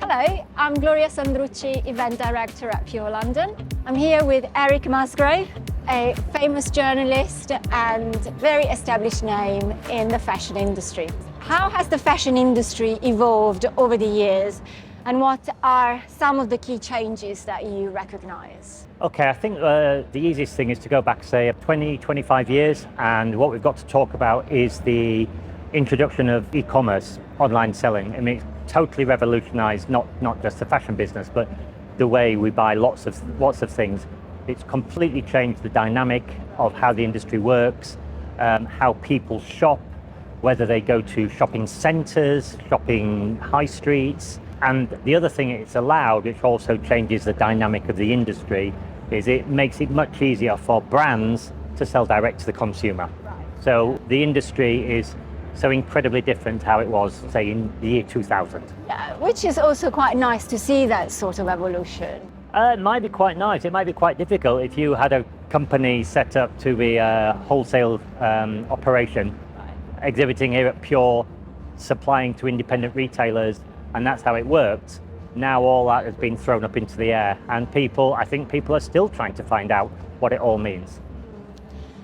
Hello, I'm Gloria Sandrucci, Event Director at Pure London. I'm here with Eric Musgrave, a famous journalist and very established name in the fashion industry. How has the fashion industry evolved over the years, and what are some of the key changes that you recognize? Okay, I think the easiest thing is to go back, say, 20, 25 years, and what we've got to talk about is the introduction of e-commerce, online selling. I mean, it's totally revolutionized not just the fashion business, but the way we buy lots of things. It's completely changed the dynamic of how the industry works, how people shop, whether they go to shopping centres, shopping high streets. And the other thing it's allowed, which also changes the dynamic of the industry, is it makes it much easier for brands to sell direct to the consumer. So the industry is so incredibly different to how it was, say, in the year 2000. Yeah, which is also quite nice to see that sort of evolution. It might be quite nice. It might be quite difficult if you had a company set up to be a wholesale operation, exhibiting here at Pure, supplying to independent retailers, and that's how it worked. Now all that has been thrown up into the air, and I think people are still trying to find out what it all means.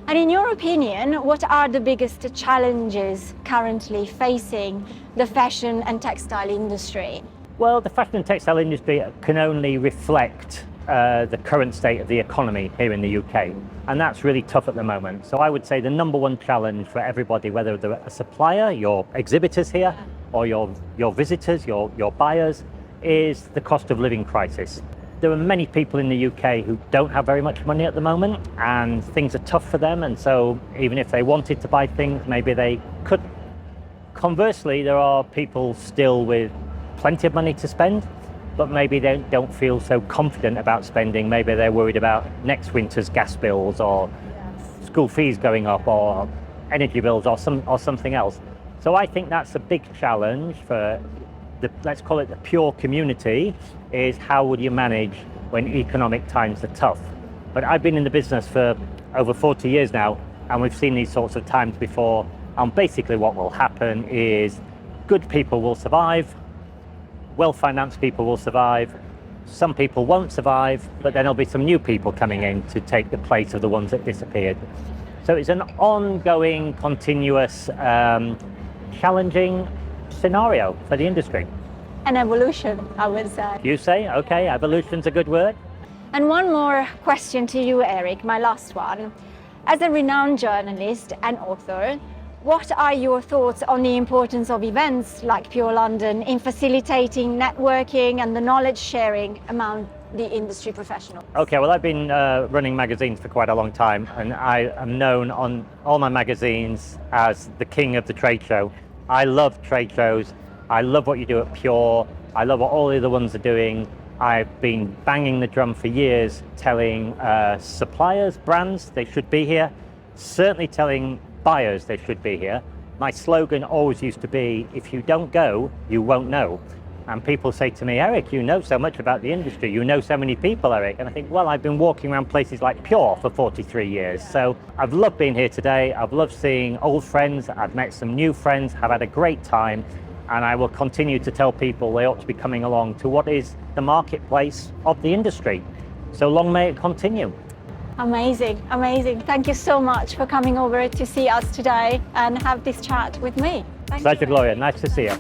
And in your opinion, what are the biggest challenges currently facing the fashion and textile industry? Well, the fashion and textile industry can only reflect the current state of the economy here in the UK, and that's really tough at the moment. So I would say the number one challenge for everybody, whether they're a supplier, your exhibitors here, or your visitors, your buyers, is the cost of living crisis. There are many people in the UK who don't have very much money at the moment, and things are tough for them, and so even if they wanted to buy things, maybe they could. Conversely, there are people still with plenty of money to spend, but maybe they don't feel so confident about spending. Maybe they're worried about next winter's gas bills, or school fees going up, or energy bills, or something else. So I think that's a big challenge for let's call it the Pure community, is how would you manage when economic times are tough? But I've been in the business for over 40 years now, and we've seen these sorts of times before, and basically what will happen is good people will survive, well-financed people will survive, some people won't survive, but then there'll be some new people coming in to take the place of the ones that disappeared. So it's an ongoing, continuous, challenging scenario for the industry. An evolution, I would say. You say? Okay, evolution's a good word. And one more question to you, Eric, my last one. As a renowned journalist and author, what are your thoughts on the importance of events like Pure London in facilitating networking and the knowledge sharing among the industry professionals? Okay, well, I've been running magazines for quite a long time, and I am known on all my magazines as the king of the trade show. I love trade shows. I love what you do at Pure. I love what all the other ones are doing. I've been banging the drum for years, telling suppliers, brands, they should be here. Certainly telling buyers they should be here. My slogan always used to be, if you don't go, you won't know. And people say to me, Eric, you know so much about the industry. You know so many people, Eric. And I think, well, I've been walking around places like Pure for 43 years. So I've loved being here today. I've loved seeing old friends. I've met some new friends. I've had a great time. And I will continue to tell people they ought to be coming along to what is the marketplace of the industry. So long may it continue. Amazing, amazing. Thank you so much for coming over to see us today and have this chat with me. Pleasure, Gloria. Nice to see you.